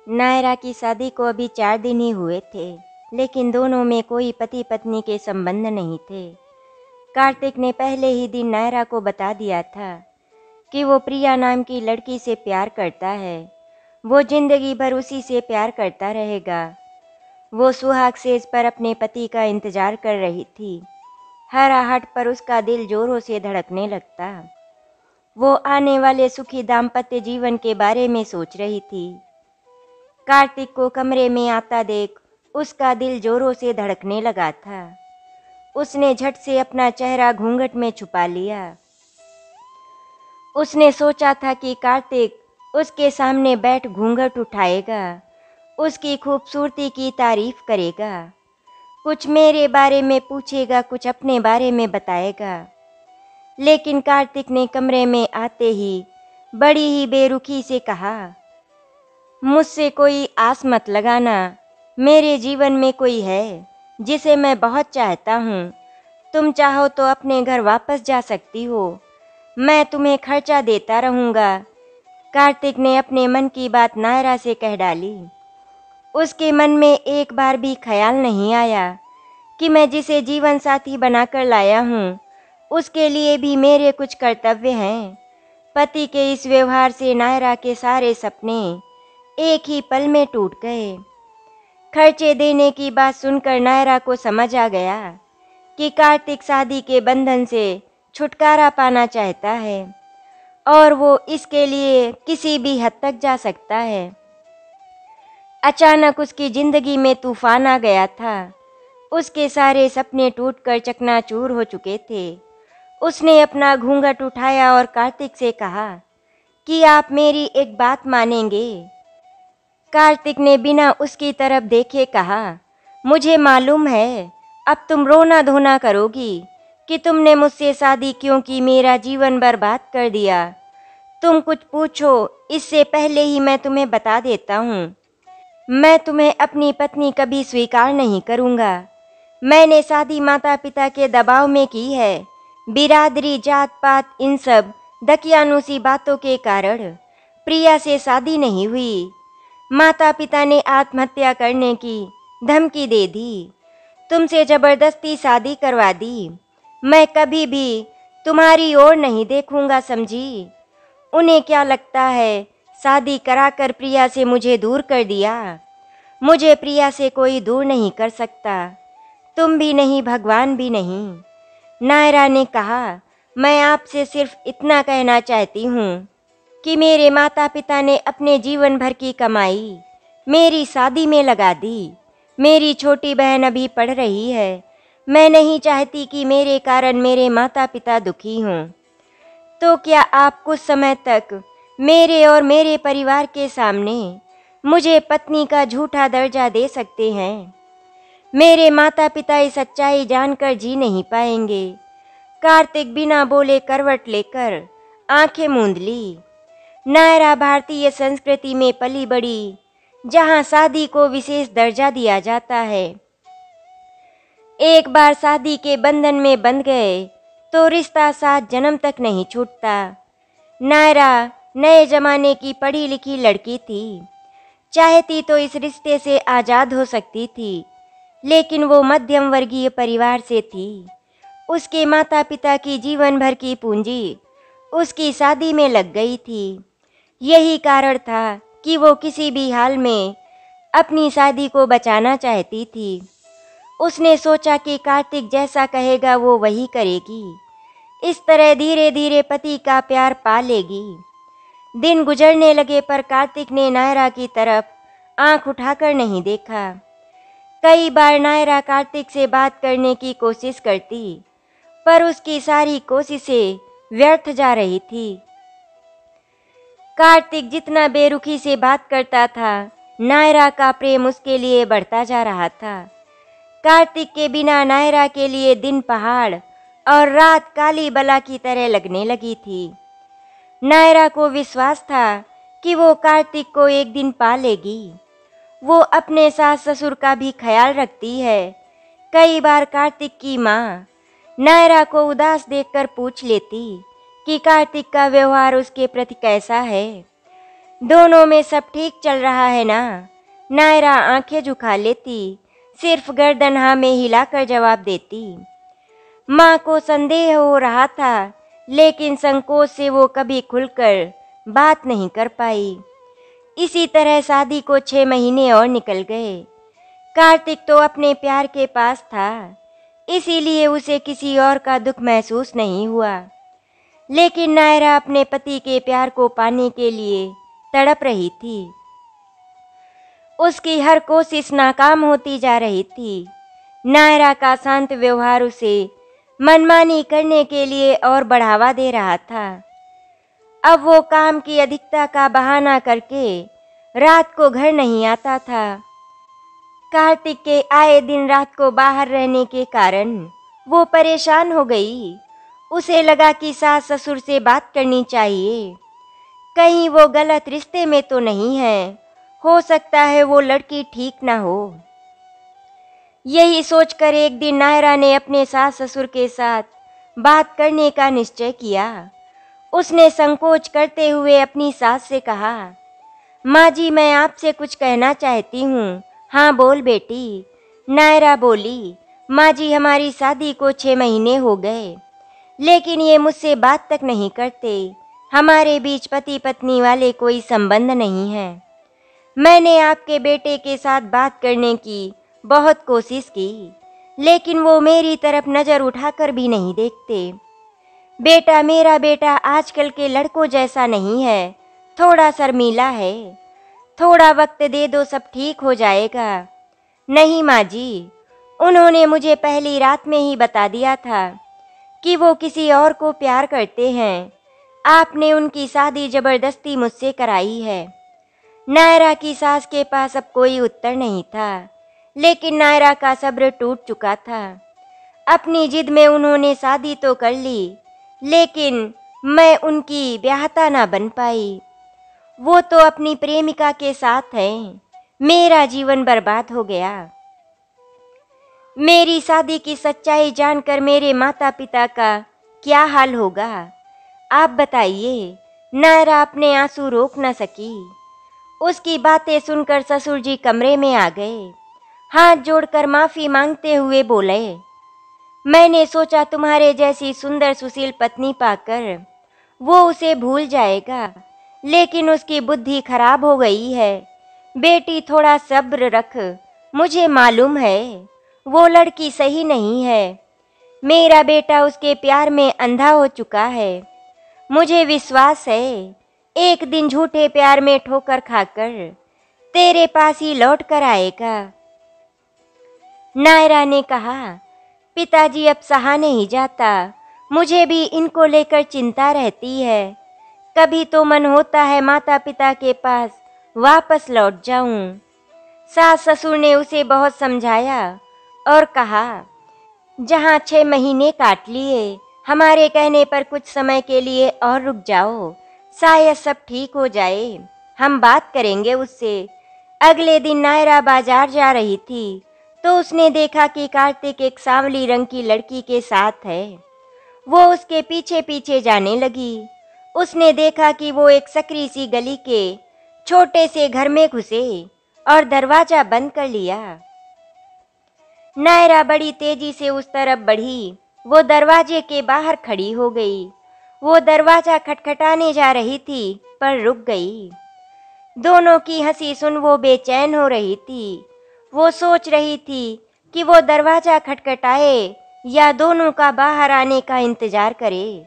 नायरा की शादी को अभी 4 दिन ही हुए थे, लेकिन दोनों में कोई पति पत्नी के संबंध नहीं थे। कार्तिक ने पहले ही दिन नायरा को बता दिया था कि वो प्रिया नाम की लड़की से प्यार करता है। वो जिंदगी भर उसी से प्यार करता रहेगा। वो सुहाग सेज पर अपने पति का इंतजार कर रही थी। हर आहट पर उसका दिल जोरों से धड़कने लगता। वो आने वाले सुखी दाम्पत्य जीवन के बारे में सोच रही थी। कार्तिक को कमरे में आता देख उसका दिल जोरों से धड़कने लगा था। उसने झट से अपना चेहरा घूंघट में छुपा लिया। उसने सोचा था कि कार्तिक उसके सामने बैठ घूंघट उठाएगा, उसकी खूबसूरती की तारीफ करेगा, कुछ मेरे बारे में पूछेगा, कुछ अपने बारे में बताएगा। लेकिन कार्तिक ने कमरे में आते ही बड़ी ही बेरुखी से कहा, मुझसे कोई आस मत लगाना। मेरे जीवन में कोई है जिसे मैं बहुत चाहता हूँ। तुम चाहो तो अपने घर वापस जा सकती हो। मैं तुम्हें खर्चा देता रहूँगा। कार्तिक ने अपने मन की बात नायरा से कह डाली। उसके मन में एक बार भी ख्याल नहीं आया कि मैं जिसे जीवन साथी बनाकर लाया हूँ उसके लिए भी मेरे कुछ कर्तव्य हैं। पति के इस व्यवहार से नायरा के सारे सपने एक ही पल में टूट गए। खर्चे देने की बात सुनकर नायरा को समझ आ गया कि कार्तिक शादी के बंधन से छुटकारा पाना चाहता है और वो इसके लिए किसी भी हद तक जा सकता है। अचानक उसकी जिंदगी में तूफान आ गया था। उसके सारे सपने टूटकर चकनाचूर हो चुके थे। उसने अपना घूंघट उठाया और कार्तिक से कहा कि आप मेरी एक बात मानेंगे। कार्तिक ने बिना उसकी तरफ देखे कहा, मुझे मालूम है अब तुम रोना धोना करोगी कि तुमने मुझसे शादी क्यों की, मेरा जीवन बर्बाद कर दिया। तुम कुछ पूछो इससे पहले ही मैं तुम्हें बता देता हूँ, मैं तुम्हें अपनी पत्नी कभी स्वीकार नहीं करूँगा। मैंने शादी माता पिता के दबाव में की है। बिरादरी, जात पात, इन सब दकियानूसी बातों के कारण प्रिया से शादी नहीं हुई। माता पिता ने आत्महत्या करने की धमकी दे दी। तुमसे जबरदस्ती शादी करवा दी। मैं कभी भी तुम्हारी ओर नहीं देखूंगा, समझी। उन्हें क्या लगता है, शादी कराकर प्रिया से मुझे दूर कर दिया। मुझे प्रिया से कोई दूर नहीं कर सकता, तुम भी नहीं, भगवान भी नहीं। नायरा ने कहा, मैं आपसे सिर्फ इतना कहना चाहती हूँ कि मेरे माता पिता ने अपने जीवन भर की कमाई मेरी शादी में लगा दी। मेरी छोटी बहन अभी पढ़ रही है। मैं नहीं चाहती कि मेरे कारण मेरे माता पिता दुखी हों। तो क्या आप कुछ समय तक मेरे और मेरे परिवार के सामने मुझे पत्नी का झूठा दर्जा दे सकते हैं? मेरे माता पिता इस सच्चाई जानकर जी नहीं पाएंगे। कार्तिक बिना बोले करवट लेकर आंखें मूंद ली। नायरा भारतीय संस्कृति में पली बड़ी, जहां शादी को विशेष दर्जा दिया जाता है। एक बार शादी के बंधन में बंध गए तो रिश्ता 7 जन्म तक नहीं छूटता। नायरा नए जमाने की पढ़ी लिखी लड़की थी। चाहती तो इस रिश्ते से आज़ाद हो सकती थी, लेकिन वो मध्यम वर्गीय परिवार से थी। उसके माता पिता की जीवन भर की पूंजी उसकी शादी में लग गई थी। यही कारण था कि वो किसी भी हाल में अपनी शादी को बचाना चाहती थी। उसने सोचा कि कार्तिक जैसा कहेगा वो वही करेगी। इस तरह धीरे धीरे पति का प्यार पा लेगी। दिन गुजरने लगे पर कार्तिक ने नायरा की तरफ आंख उठाकर नहीं देखा। कई बार नायरा कार्तिक से बात करने की कोशिश करती, पर उसकी सारी कोशिशें व्यर्थ जा रही थी। कार्तिक जितना बेरुखी से बात करता था, नायरा का प्रेम उसके लिए बढ़ता जा रहा था। कार्तिक के बिना नायरा के लिए दिन पहाड़ और रात काली बला की तरह लगने लगी थी। नायरा को विश्वास था कि वो कार्तिक को एक दिन पा लेगी। वो अपने सास ससुर का भी ख्याल रखती है। कई बार कार्तिक की माँ नायरा को उदास देखकर पूछ लेती कि कार्तिक का व्यवहार उसके प्रति कैसा है। दोनों में सब ठीक चल रहा है ना? नायरा आंखें झुका लेती, सिर्फ गर्दन हाँ में हिलाकर जवाब देती। माँ को संदेह हो रहा था, लेकिन संकोच से वो कभी खुलकर बात नहीं कर पाई। इसी तरह शादी को 6 महीने और निकल गए। कार्तिक तो अपने प्यार के पास था, इसीलिए उसे किसी और का दुख महसूस नहीं हुआ। लेकिन नायरा अपने पति के प्यार को पाने के लिए तड़प रही थी। उसकी हर कोशिश नाकाम होती जा रही थी। नायरा का शांत व्यवहार उसे मनमानी करने के लिए और बढ़ावा दे रहा था। अब वो काम की अधिकता का बहाना करके रात को घर नहीं आता था। कार्तिक के आए दिन रात को बाहर रहने के कारण वो परेशान हो गई। उसे लगा कि सास ससुर से बात करनी चाहिए, कहीं वो गलत रिश्ते में तो नहीं है, हो सकता है वो लड़की ठीक ना हो। यही सोचकर एक दिन नायरा ने अपने सास ससुर के साथ बात करने का निश्चय किया। उसने संकोच करते हुए अपनी सास से कहा, माँ जी, मैं आपसे कुछ कहना चाहती हूँ। हाँ बोल बेटी, नायरा बोली। माँ जी, हमारी शादी को 6 महीने हो गए, लेकिन ये मुझसे बात तक नहीं करते। हमारे बीच पति पत्नी वाले कोई संबंध नहीं है। मैंने आपके बेटे के साथ बात करने की बहुत कोशिश की, लेकिन वो मेरी तरफ नज़र उठाकर भी नहीं देखते। बेटा, मेरा बेटा आजकल के लड़कों जैसा नहीं है, थोड़ा शर्मीला है। थोड़ा वक्त दे दो, सब ठीक हो जाएगा। नहीं माँ जी, उन्होंने मुझे पहली रात में ही बता दिया था कि वो किसी और को प्यार करते हैं। आपने उनकी शादी जबरदस्ती मुझसे कराई है। नायरा की सास के पास अब कोई उत्तर नहीं था, लेकिन नायरा का सब्र टूट चुका था। अपनी जिद में उन्होंने शादी तो कर ली, लेकिन मैं उनकी ब्याहता ना बन पाई। वो तो अपनी प्रेमिका के साथ हैं। मेरा जीवन बर्बाद हो गया। मेरी शादी की सच्चाई जानकर मेरे माता पिता का क्या हाल होगा, आप बताइए। नायरा अपने आंसू रोक न सकी। उसकी बातें सुनकर ससुर जी कमरे में आ गए। हाथ जोड़कर माफ़ी मांगते हुए बोले, मैंने सोचा तुम्हारे जैसी सुंदर सुशील पत्नी पाकर वो उसे भूल जाएगा, लेकिन उसकी बुद्धि खराब हो गई है। बेटी, थोड़ा सब्र रख। मुझे मालूम है वो लड़की सही नहीं है। मेरा बेटा उसके प्यार में अंधा हो चुका है। मुझे विश्वास है एक दिन झूठे प्यार में ठोकर खाकर तेरे पास ही लौट कर आएगा। नायरा ने कहा, पिताजी, अब सहा नहीं जाता। मुझे भी इनको लेकर चिंता रहती है। कभी तो मन होता है माता पिता के पास वापस लौट जाऊं। सास ससुर ने उसे बहुत समझाया और कहा, जहां 6 महीने काट लिए, हमारे कहने पर कुछ समय के लिए और रुक जाओ, शायद सब ठीक हो जाए। हम बात करेंगे उससे। अगले दिन नायरा बाजार जा रही थी तो उसने देखा कि कार्तिक एक सांवली रंग की लड़की के साथ है। वो उसके पीछे पीछे जाने लगी। उसने देखा कि वो एक सकरी सी गली के छोटे से घर में घुसे और दरवाजा बंद कर लिया। नायरा बड़ी तेजी से उस तरफ बढ़ी। वो दरवाजे के बाहर खड़ी हो गई। वो दरवाजा खटखटाने जा रही थी पर रुक गई। दोनों की हंसी सुन वो बेचैन हो रही थी। वो सोच रही थी कि वो दरवाजा खटखटाए या दोनों का बाहर आने का इंतजार करे।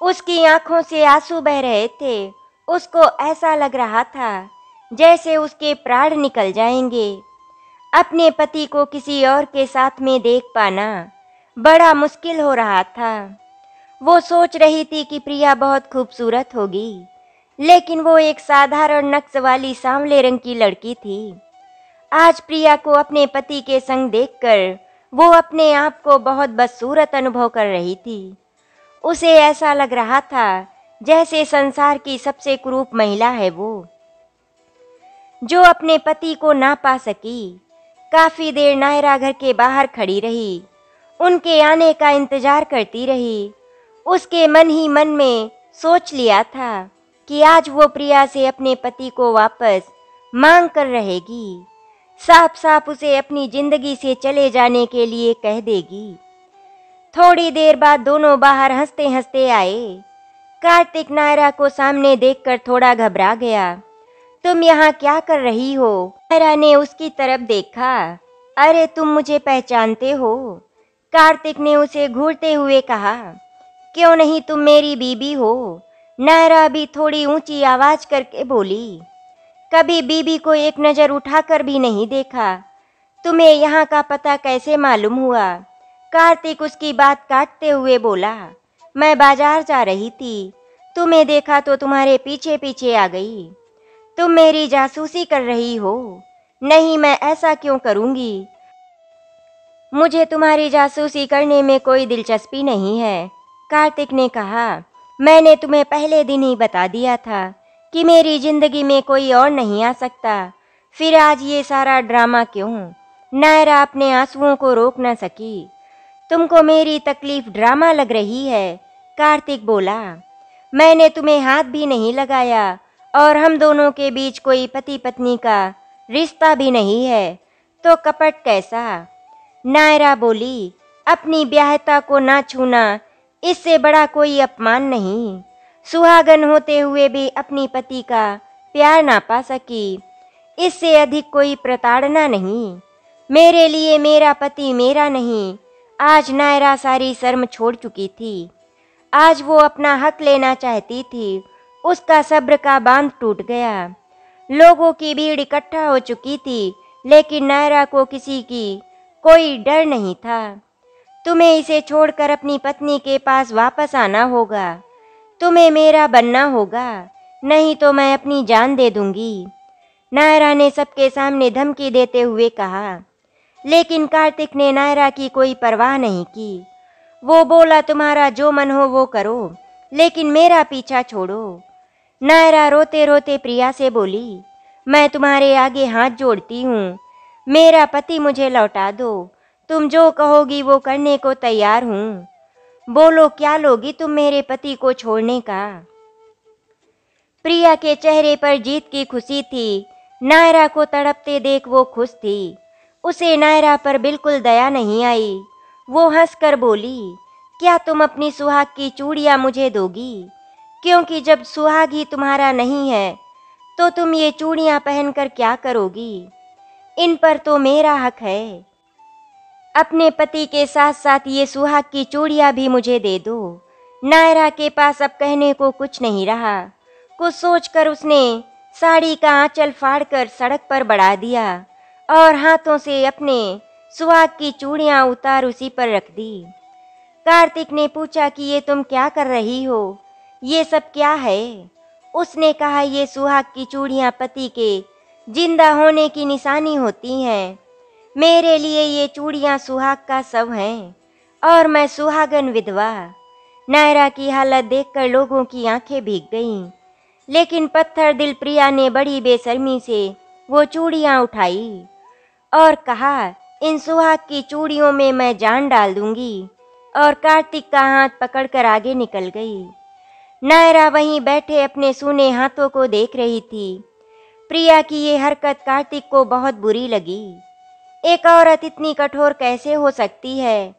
उसकी आंखों से आंसू बह रहे थे। उसको ऐसा लग रहा था जैसे उसके प्राण निकल जाएंगे। अपने पति को किसी और के साथ में देख पाना बड़ा मुश्किल हो रहा था। वो सोच रही थी कि प्रिया बहुत खूबसूरत होगी, लेकिन वो एक साधारण नक्श वाली सांवले रंग की लड़की थी। आज प्रिया को अपने पति के संग देखकर वो अपने आप को बहुत बदसूरत अनुभव कर रही थी। उसे ऐसा लग रहा था जैसे संसार की सबसे कुरूप महिला है वो, जो अपने पति को ना पा सकी। काफी देर नायरा घर के बाहर खड़ी रही, उनके आने का इंतजार करती रही। उसके मन ही मन में सोच लिया था कि आज वो प्रिया से अपने पति को वापस मांग कर रहेगी, साफ साफ उसे अपनी जिंदगी से चले जाने के लिए कह देगी। थोड़ी देर बाद दोनों बाहर हंसते हंसते आए। कार्तिक नायरा को सामने देखकर थोड़ा घबरा गया। तुम यहाँ क्या कर रही हो? नायरा ने उसकी तरफ देखा। अरे तुम मुझे पहचानते हो? कार्तिक ने उसे घूरते हुए कहा। क्यों नहीं, तुम मेरी बीबी हो। नायरा भी थोड़ी ऊंची आवाज करके बोली। कभी बीबी को एक नजर उठाकर भी नहीं देखा। तुम्हें यहाँ का पता कैसे मालूम हुआ? कार्तिक उसकी बात काटते हुए बोला। मैं बाजार जा रही थी, तुम्हें देखा तो तुम्हारे पीछे पीछे आ गई। तुम मेरी जासूसी कर रही हो? नहीं, मैं ऐसा क्यों करूंगी? मुझे तुम्हारी जासूसी करने में कोई दिलचस्पी नहीं है। कार्तिक ने कहा। मैंने तुम्हें पहले दिन ही बता दिया था कि मेरी जिंदगी में कोई और नहीं आ सकता, फिर आज ये सारा ड्रामा क्यों? नायरा अपने आंसुओं को रोक न सकी। तुमको मेरी तकलीफ ड्रामा लग रही है, कार्तिक बोला। मैंने तुम्हें हाथ भी नहीं लगाया और हम दोनों के बीच कोई पति पत्नी का रिश्ता भी नहीं है, तो कपट कैसा? नायरा बोली। अपनी ब्याहता को ना छूना, इससे बड़ा कोई अपमान नहीं। सुहागन होते हुए भी अपनी पति का प्यार ना पा सकी, इससे अधिक कोई प्रताड़ना नहीं। मेरे लिए मेरा पति मेरा नहीं। आज नायरा सारी शर्म छोड़ चुकी थी। आज वो अपना हक लेना चाहती थी। उसका सब्र का बांध टूट गया। लोगों की भीड़ इकट्ठा हो चुकी थी, लेकिन नायरा को किसी की कोई डर नहीं था। तुम्हें इसे छोड़कर अपनी पत्नी के पास वापस आना होगा। तुम्हें मेरा बनना होगा, नहीं तो मैं अपनी जान दे दूंगी, नायरा ने सबके सामने धमकी देते हुए कहा। लेकिन कार्तिक ने नायरा की कोई परवाह नहीं की। वो बोला, तुम्हारा जो मन हो वो करो, लेकिन मेरा पीछा छोड़ो। नायरा रोते रोते प्रिया से बोली। मैं तुम्हारे आगे हाथ जोड़ती हूँ, मेरा पति मुझे लौटा दो। तुम जो कहोगी वो करने को तैयार हूँ। बोलो, क्या लोगी तुम मेरे पति को छोड़ने का? प्रिया के चेहरे पर जीत की खुशी थी। नायरा को तड़पते देख वो खुश थी। उसे नायरा पर बिल्कुल दया नहीं आई। वो हंसकर बोली, क्या तुम अपनी सुहाग की चूड़ियां मुझे दोगी? क्योंकि जब सुहाग ही तुम्हारा नहीं है, तो तुम ये चूड़ियां पहनकर क्या करोगी? इन पर तो मेरा हक है। अपने पति के साथ साथ ये सुहाग की चूड़ियां भी मुझे दे दो। नायरा के पास अब कहने को कुछ नहीं रहा। कुछ सोचकर उसने साड़ी का आंचल फाड़कर सड़क पर बढ़ा दिया और हाथों से अपने सुहाग की चूड़ियां उतार उसी पर रख दी। कार्तिक ने पूछा कि ये तुम क्या कर रही हो? ये सब क्या है? उसने कहा, ये सुहाग की चूड़ियां पति के जिंदा होने की निशानी होती हैं। मेरे लिए ये चूड़ियां सुहाग का शव हैं और मैं सुहागन विधवा। नायरा की हालत देखकर लोगों की आंखें भीग गईं, लेकिन पत्थर दिल प्रिया ने बड़ी बेशर्मी से वो चूड़ियां उठाई और कहा, इन सुहाग की चूड़ियों में मैं जान डाल दूंगी, और कार्तिक का हाथ पकड़कर आगे निकल गई। नायरा वहीं बैठे अपने सूने हाथों को देख रही थी। प्रिया की ये हरकत कार्तिक को बहुत बुरी लगी। एक औरत इतनी कठोर कैसे हो सकती है?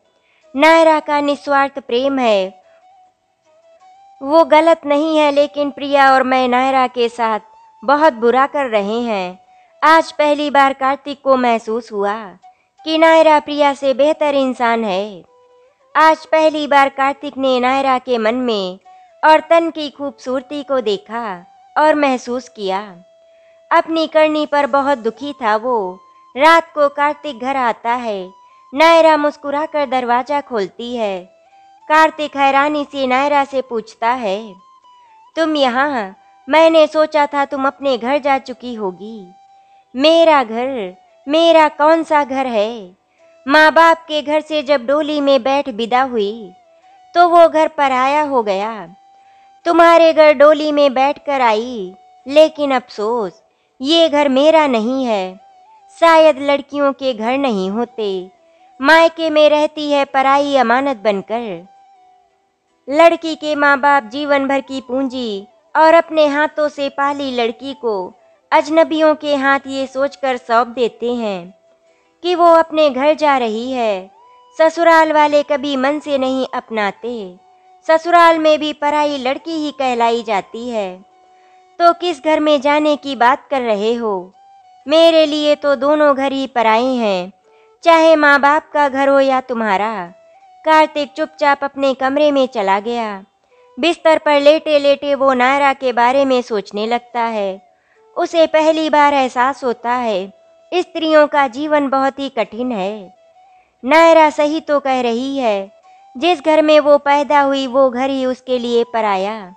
नायरा का निस्वार्थ प्रेम है, वो गलत नहीं है, लेकिन प्रिया और मैं नायरा के साथ बहुत बुरा कर रहे हैं। आज पहली बार कार्तिक को महसूस हुआ कि नायरा प्रिया से बेहतर इंसान है। आज पहली बार कार्तिक ने नायरा के मन में और तन की खूबसूरती को देखा और महसूस किया। अपनी करनी पर बहुत दुखी था वो। रात को कार्तिक घर आता है। नायरा मुस्कुराकर दरवाजा खोलती है। कार्तिक हैरानी से नायरा से पूछता है, तुम यहाँ? मैंने सोचा था तुम अपने घर जा चुकी होगी। मेरा घर? मेरा कौन सा घर है? माँ बाप के घर से जब डोली में बैठ विदा हुई तो वो घर पराया हो गया। तुम्हारे घर डोली में बैठकर आई, लेकिन अफसोस ये घर मेरा नहीं है। शायद लड़कियों के घर नहीं होते, मायके में रहती है पराई अमानत बनकर। लड़की के माँ बाप जीवन भर की पूंजी और अपने हाथों से पाली लड़की को अजनबियों के हाथ ये सोचकर सौंप देते हैं कि वो अपने घर जा रही है। ससुराल वाले कभी मन से नहीं अपनाते। ससुराल में भी पराई लड़की ही कहलाई जाती है। तो किस घर में जाने की बात कर रहे हो? मेरे लिए तो दोनों घर ही पराए हैं, चाहे माँ बाप का घर हो या तुम्हारा। कार्तिक चुपचाप अपने कमरे में चला गया। बिस्तर पर लेटे लेटे वो नायरा के बारे में सोचने लगता है। उसे पहली बार एहसास होता है स्त्रियों का जीवन बहुत ही कठिन है। नायरा सही तो कह रही है, जिस घर में वो पैदा हुई वो घर ही उसके लिए पराया।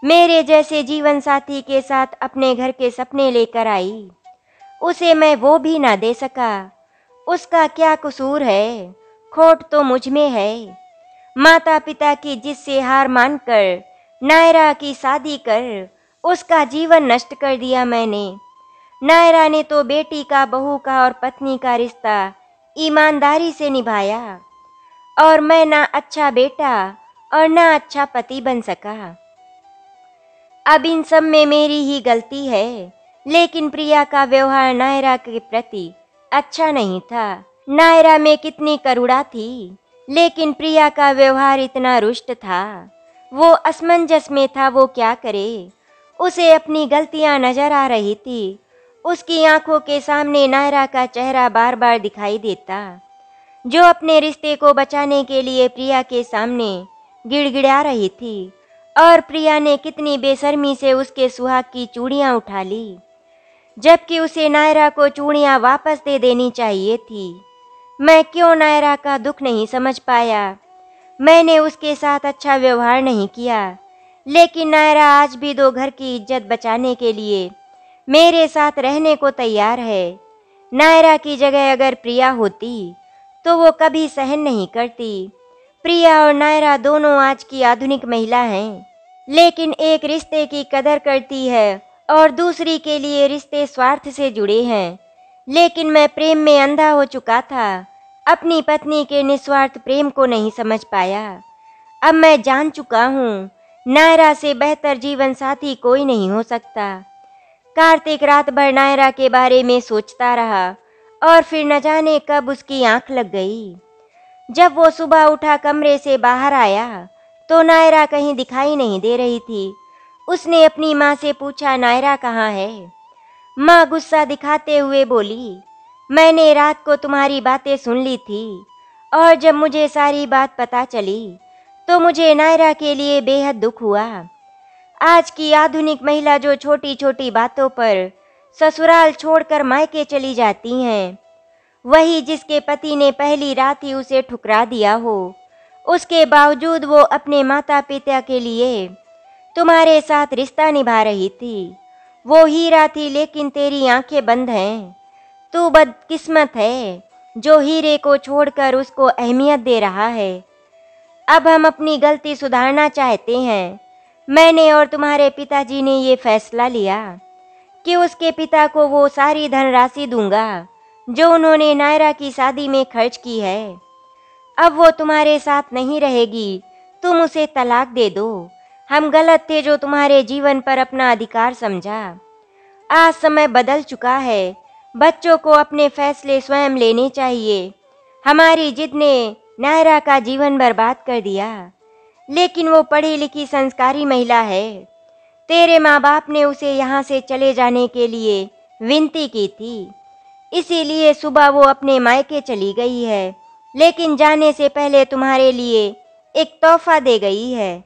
मेरे जैसे जीवन साथी के साथ अपने घर के सपने लेकर आई, उसे मैं वो भी ना दे सका। उसका क्या कसूर है? खोट तो मुझ में है। माता पिता की जिद से हार मानकर नायरा की शादी कर उसका जीवन नष्ट कर दिया मैंने। नायरा ने तो बेटी का, बहू का और पत्नी का रिश्ता ईमानदारी से निभाया, और मैं ना अच्छा बेटा और ना अच्छा पति बन सका। अब इन सब में मेरी ही गलती है। लेकिन प्रिया का व्यवहार नायरा के प्रति अच्छा नहीं था। नायरा में कितनी करुणा थी, लेकिन प्रिया का व्यवहार इतना रुष्ट था। वो असमंजस में था, वो क्या करे। उसे अपनी गलतियां नजर आ रही थी। उसकी आंखों के सामने नायरा का चेहरा बार बार दिखाई देता, जो अपने रिश्ते को बचाने के लिए प्रिया के सामने गिड़गिड़ा रही थी। और प्रिया ने कितनी बेशर्मी से उसके सुहाग की चूड़ियां उठा ली, जबकि उसे नायरा को चूड़ियां वापस दे देनी चाहिए थी। मैं क्यों नायरा का दुख नहीं समझ पाया। मैंने उसके साथ अच्छा व्यवहार नहीं किया, लेकिन नायरा आज भी दो घर की इज्जत बचाने के लिए मेरे साथ रहने को तैयार है। नायरा की जगह अगर प्रिया होती तो वो कभी सहन नहीं करती। प्रिया और नायरा दोनों आज की आधुनिक महिला हैं, लेकिन एक रिश्ते की कदर करती है और दूसरी के लिए रिश्ते स्वार्थ से जुड़े हैं। लेकिन मैं प्रेम में अंधा हो चुका था, अपनी पत्नी के निस्वार्थ प्रेम को नहीं समझ पाया। अब मैं जान चुका हूँ, नायरा से बेहतर जीवन साथी कोई नहीं हो सकता। कार्तिक रात भर नायरा के बारे में सोचता रहा, और फिर न जाने कब उसकी आंख लग गई। जब वो सुबह उठा कमरे से बाहर आया तो नायरा कहीं दिखाई नहीं दे रही थी। उसने अपनी माँ से पूछा, नायरा कहाँ है? माँ गुस्सा दिखाते हुए बोली, मैंने रात को तुम्हारी बातें सुन ली थी, और जब मुझे सारी बात पता चली तो मुझे नायरा के लिए बेहद दुख हुआ। आज की आधुनिक महिला जो छोटी छोटी बातों पर ससुराल छोड़कर मायके चली जाती हैं, वही जिसके पति ने पहली रात ही उसे ठुकरा दिया हो, उसके बावजूद वो अपने माता पिता के लिए तुम्हारे साथ रिश्ता निभा रही थी। वो हीरा थी, लेकिन तेरी आंखें बंद हैं। तू बदकिस्मत है जो हीरे को छोड़कर उसको अहमियत दे रहा है। अब हम अपनी गलती सुधारना चाहते हैं। मैंने और तुम्हारे पिताजी ने ये फैसला लिया कि उसके पिता को वो सारी धनराशि दूंगा जो उन्होंने नायरा की शादी में खर्च की है। अब वो तुम्हारे साथ नहीं रहेगी, तुम उसे तलाक दे दो। हम गलत थे जो तुम्हारे जीवन पर अपना अधिकार समझा। आज समय बदल चुका है। बच्चों को अपने फैसले स्वयं लेने चाहिए। हमारी जिद ने नायरा का जीवन बर्बाद कर दिया, लेकिन वो पढ़ी लिखी संस्कारी महिला है। तेरे माँ बाप ने उसे यहाँ से चले जाने के लिए विनती की थी, इसीलिए सुबह वो अपने मायके चली गई है, लेकिन जाने से पहले तुम्हारे लिए एक तोहफा दे गई है।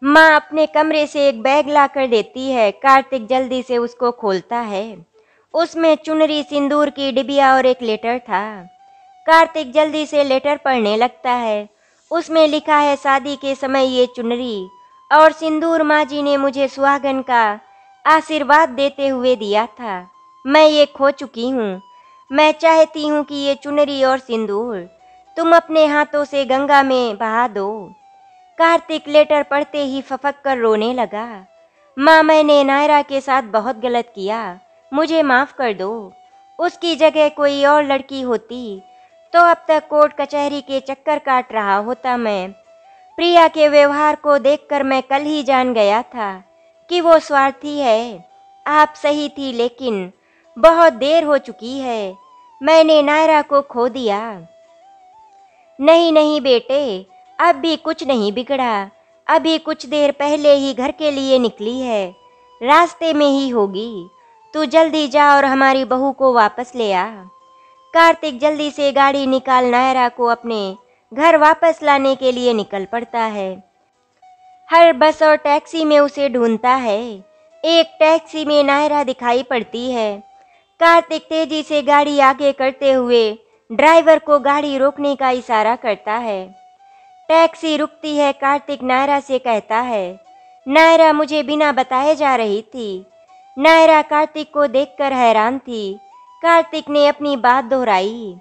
माँ अपने कमरे से एक बैग ला कर देती है। कार्तिक जल्दी से उसको खोलता है। उसमें चुनरी, सिंदूर की डिबिया और एक लेटर था। कार्तिक जल्दी से लेटर पढ़ने लगता है। उसमें लिखा है, शादी के समय ये चुनरी और सिंदूर माँ जी ने मुझे सुहागन का आशीर्वाद देते हुए दिया था। मैं ये खो चुकी हूँ। मैं चाहती हूँ कि ये चुनरी और सिंदूर तुम अपने हाथों से गंगा में बहा दो। कार्तिक लेटर पढ़ते ही फफक कर रोने लगा। माँ, मैंने नायरा के साथ बहुत गलत किया, मुझे माफ़ कर दो। उसकी जगह कोई और लड़की होती तो अब तक कोर्ट कचहरी के चक्कर काट रहा होता मैं। प्रिया के व्यवहार को देखकर मैं कल ही जान गया था कि वो स्वार्थी है। आप सही थी, लेकिन बहुत देर हो चुकी है। मैंने नायरा को खो दिया। नहीं नहीं बेटे, अब भी कुछ नहीं बिगड़ा। अभी कुछ देर पहले ही घर के लिए निकली है, रास्ते में ही होगी। तू जल्दी जा और हमारी बहू को वापस ले आ। कार्तिक जल्दी से गाड़ी निकाल नायरा को अपने घर वापस लाने के लिए निकल पड़ता है। हर बस और टैक्सी में उसे ढूंढता है। एक टैक्सी में नायरा दिखाई पड़ती है। कार्तिक तेजी से गाड़ी आगे करते हुए ड्राइवर को गाड़ी रोकने का इशारा करता है। टैक्सी रुकती है। कार्तिक नायरा से कहता है, नायरा मुझे बिना बताए जा रही थी। नायरा कार्तिक को देखकर हैरान थी। कार्तिक ने अपनी बात दोहराई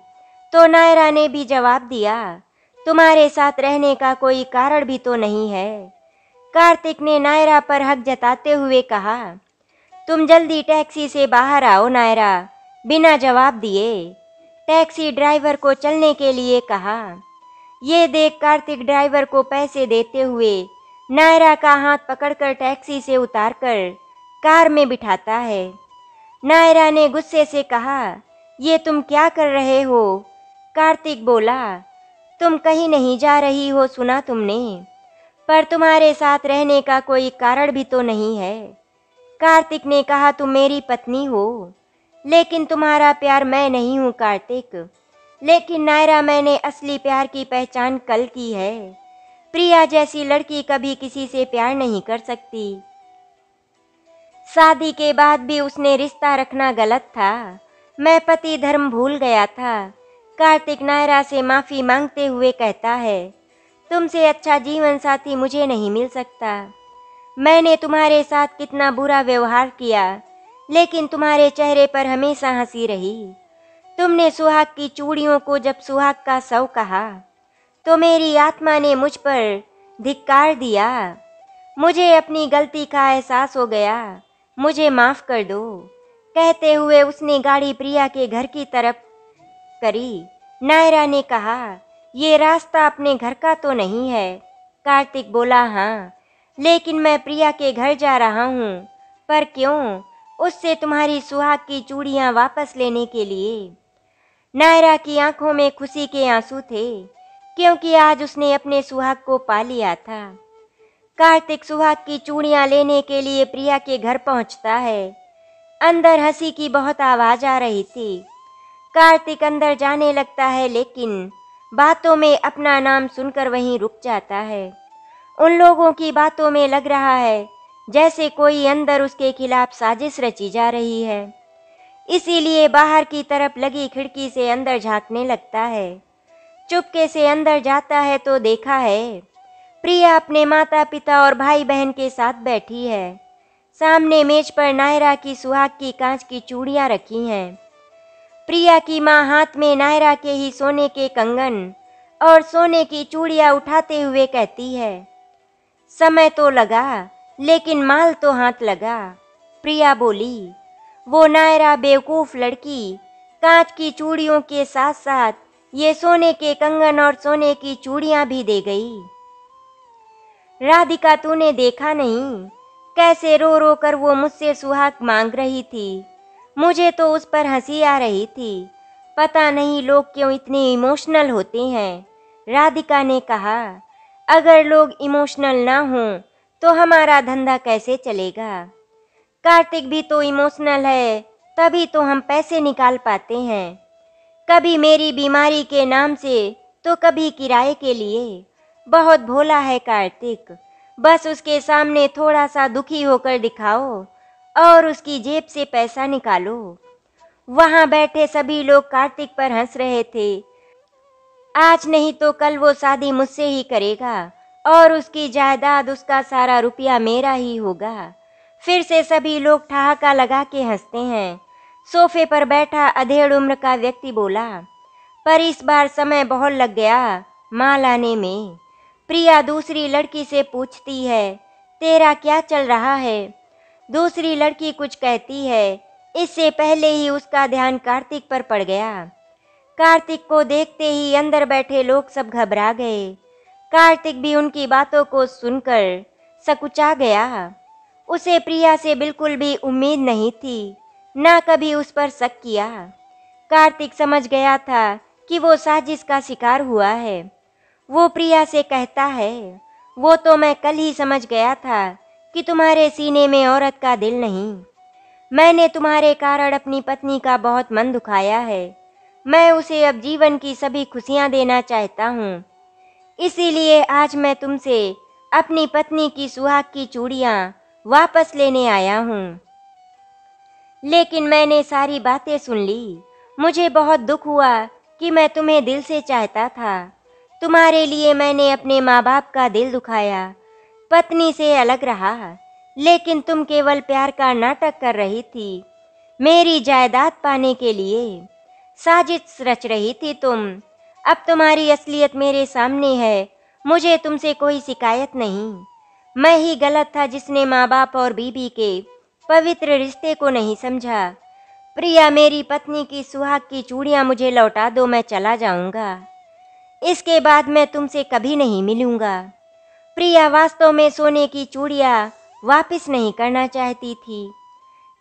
तो नायरा ने भी जवाब दिया, तुम्हारे साथ रहने का कोई कारण भी तो नहीं है। कार्तिक ने नायरा पर हक जताते हुए कहा, तुम जल्दी टैक्सी से बाहर आओ। नायरा बिना जवाब दिए टैक्सी ड्राइवर को चलने के लिए कहा। ये देख कार्तिक ड्राइवर को पैसे देते हुए नायरा का हाथ पकड़कर टैक्सी से उतारकर कार में बिठाता है। नायरा ने गुस्से से कहा, ये तुम क्या कर रहे हो? कार्तिक बोला, तुम कहीं नहीं जा रही हो, सुना तुमने, पर तुम्हारे साथ रहने का कोई कारण भी तो नहीं है। कार्तिक ने कहा, तुम मेरी पत्नी हो, लेकिन तुम्हारा प्यार मैं नहीं हूँ कार्तिक। लेकिन नायरा, मैंने असली प्यार की पहचान कल की है। प्रिया जैसी लड़की कभी किसी से प्यार नहीं कर सकती। शादी के बाद भी उसने रिश्ता रखना गलत था। मैं पति धर्म भूल गया था। कार्तिक नायरा से माफ़ी मांगते हुए कहता है, तुमसे अच्छा जीवन साथी मुझे नहीं मिल सकता। मैंने तुम्हारे साथ कितना बुरा व्यवहार किया, लेकिन तुम्हारे चेहरे पर हमेशा हंसी रही। तुमने सुहाग की चूड़ियों को जब सुहाग का शव कहा, तो मेरी आत्मा ने मुझ पर धिक्कार दिया। मुझे अपनी गलती का एहसास हो गया, मुझे माफ़ कर दो। कहते हुए उसने गाड़ी प्रिया के घर की तरफ करी। नायरा ने कहा, ये रास्ता अपने घर का तो नहीं है। कार्तिक बोला, हाँ, लेकिन मैं प्रिया के घर जा रहा हूँ। पर क्यों? उससे तुम्हारी सुहाग की चूड़ियाँ वापस लेने के लिए। नायरा की आंखों में खुशी के आंसू थे, क्योंकि आज उसने अपने सुहाग को पा लिया था। कार्तिक सुहाग की चूड़ियाँ लेने के लिए प्रिया के घर पहुँचता है। अंदर हंसी की बहुत आवाज़ आ रही थी। कार्तिक अंदर जाने लगता है, लेकिन बातों में अपना नाम सुनकर वहीं रुक जाता है। उन लोगों की बातों में लग रहा है जैसे कोई अंदर उसके खिलाफ साजिश रची जा रही है। इसीलिए बाहर की तरफ लगी खिड़की से अंदर झांकने लगता है। चुपके से अंदर जाता है तो देखा है प्रिया अपने माता पिता और भाई बहन के साथ बैठी है। सामने मेज पर नायरा की सुहाग की कांच की चूड़ियाँ रखी हैं। प्रिया की माँ हाथ में नायरा के ही सोने के कंगन और सोने की चूड़ियाँ उठाते हुए कहती है, समय तो लगा, लेकिन माल तो हाथ लगा। प्रिया बोली, वो नायरा बेवकूफ़ लड़की कांच की चूड़ियों के साथ साथ ये सोने के कंगन और सोने की चूड़ियाँ भी दे गई। राधिका, तूने देखा नहीं कैसे रो रो कर वो मुझसे सुहाग मांग रही थी? मुझे तो उस पर हंसी आ रही थी। पता नहीं लोग क्यों इतने इमोशनल होते हैं। राधिका ने कहा, अगर लोग इमोशनल ना हों तो हमारा धंधा कैसे चलेगा? कार्तिक भी तो इमोशनल है, तभी तो हम पैसे निकाल पाते हैं। कभी मेरी बीमारी के नाम से तो कभी किराए के लिए। बहुत भोला है कार्तिक। बस उसके सामने थोड़ा सा दुखी होकर दिखाओ और उसकी जेब से पैसा निकालो। वहाँ बैठे सभी लोग कार्तिक पर हंस रहे थे। आज नहीं तो कल वो शादी मुझसे ही करेगा और उसकी जायदाद, उसका सारा रुपया मेरा ही होगा। फिर से सभी लोग ठहाका लगा के हंसते हैं। सोफे पर बैठा अधेड़ उम्र का व्यक्ति बोला, पर इस बार समय बहुत लग गया माल आने में। प्रिया दूसरी लड़की से पूछती है, तेरा क्या चल रहा है? दूसरी लड़की कुछ कहती है। इससे पहले ही उसका ध्यान कार्तिक पर पड़ गया। कार्तिक को देखते ही अंदर बैठे लोग सब घबरा गए। कार्तिक भी उनकी बातों को सुनकर सकुचा गया। उसे प्रिया से बिल्कुल भी उम्मीद नहीं थी, ना कभी उस पर शक किया। कार्तिक समझ गया था कि वो साजिश का शिकार हुआ है। वो प्रिया से कहता है, वो तो मैं कल ही समझ गया था कि तुम्हारे सीने में औरत का दिल नहीं। मैंने तुम्हारे कारण अपनी पत्नी का बहुत मन दुखाया है। मैं उसे अब जीवन की सभी खुशियां देना चाहता हूँ। इसीलिए आज मैं तुमसे अपनी पत्नी की सुहाग की चूड़ियाँ वापस लेने आया हूँ। लेकिन मैंने सारी बातें सुन ली। मुझे बहुत दुख हुआ कि मैं तुम्हें दिल से चाहता था। तुम्हारे लिए मैंने अपने माँ बाप का दिल दुखाया, पत्नी से अलग रहा, लेकिन तुम केवल प्यार का नाटक कर रही थी। मेरी जायदाद पाने के लिए साजिश रच रही थी तुम। अब तुम्हारी असलियत मेरे सामने है। मुझे तुमसे कोई शिकायत नहीं। मैं ही गलत था जिसने माँ बाप और बीबी के पवित्र रिश्ते को नहीं समझा। प्रिया, मेरी पत्नी की सुहाग की चूड़ियाँ मुझे लौटा दो, मैं चला जाऊंगा। इसके बाद मैं तुमसे कभी नहीं मिलूंगा। प्रिया वास्तव में सोने की चूड़ियाँ वापस नहीं करना चाहती थी।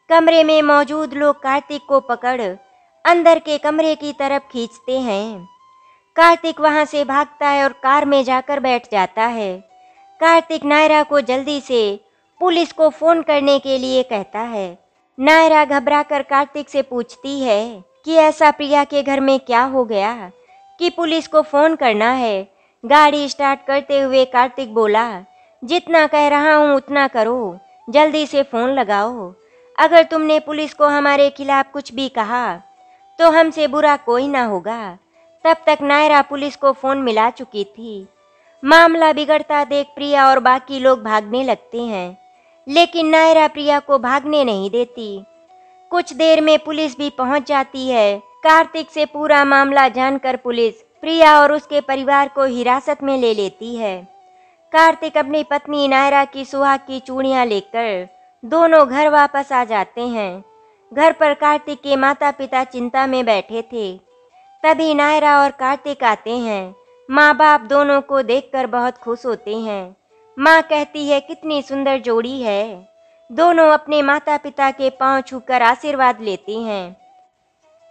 कमरे में मौजूद लोग कार्तिक को पकड़ अंदर के कमरे की तरफ खींचते हैं। कार्तिक वहां से भागता है और कार में जाकर बैठ जाता है। कार्तिक नायरा को जल्दी से पुलिस को फोन करने के लिए कहता है। नायरा घबराकर कार्तिक से पूछती है कि ऐसा प्रिया के घर में क्या हो गया कि पुलिस को फोन करना है। गाड़ी स्टार्ट करते हुए कार्तिक बोला, जितना कह रहा हूँ उतना करो, जल्दी से फोन लगाओ। अगर तुमने पुलिस को हमारे खिलाफ कुछ भी कहा तो हमसे बुरा कोई ना होगा। तब तक नायरा पुलिस को फोन मिला चुकी थी। मामला बिगड़ता देख प्रिया और बाकी लोग भागने लगते हैं, लेकिन नायरा प्रिया को भागने नहीं देती। कुछ देर में पुलिस भी पहुंच जाती है। कार्तिक से पूरा मामला जानकर पुलिस प्रिया और उसके परिवार को हिरासत में ले लेती है। कार्तिक अपनी पत्नी नायरा की सुहाग की चूड़ियां लेकर दोनों घर वापस आ जाते हैं। घर पर कार्तिक के माता पिता चिंता में बैठे थे। तभी नायरा और कार्तिक आते हैं। माँ बाप दोनों को देखकर बहुत खुश होते हैं। माँ कहती है, कितनी सुंदर जोड़ी है। दोनों अपने माता पिता के पांव छूकर आशीर्वाद लेते हैं।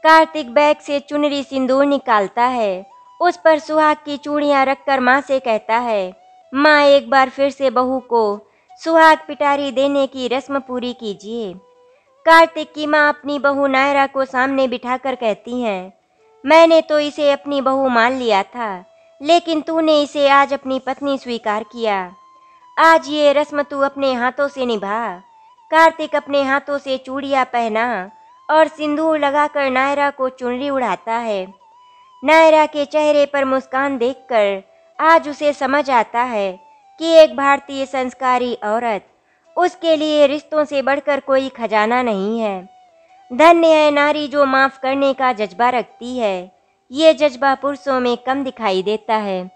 कार्तिक बैग से चुनरी सिंदूर निकालता है। उस पर सुहाग की चूड़ियां रखकर माँ से कहता है, माँ एक बार फिर से बहू को सुहाग पिटारी देने की रस्म पूरी कीजिए। कार्तिक की माँ अपनी बहू नायरा को सामने बिठाकर कहती हैं, मैंने तो इसे अपनी बहू मान लिया था, लेकिन तूने इसे आज अपनी पत्नी स्वीकार किया। आज ये रस्म तू अपने हाथों से निभा। कार्तिक अपने हाथों से चूड़ियां पहना और सिंदूर लगाकर नायरा को चुनरी उड़ाता है। नायरा के चेहरे पर मुस्कान देखकर आज उसे समझ आता है कि एक भारतीय संस्कारी औरत, उसके लिए रिश्तों से बढ़कर कोई खजाना नहीं है। धन्य है नारी जो माफ़ करने का जज्बा रखती है। ये जज्बा पुरुषों में कम दिखाई देता है।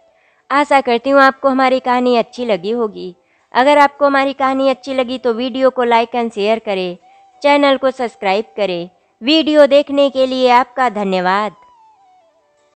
आशा करती हूँ आपको हमारी कहानी अच्छी लगी होगी। अगर आपको हमारी कहानी अच्छी लगी तो वीडियो को लाइक एंड शेयर करें, चैनल को सब्सक्राइब करें। वीडियो देखने के लिए आपका धन्यवाद।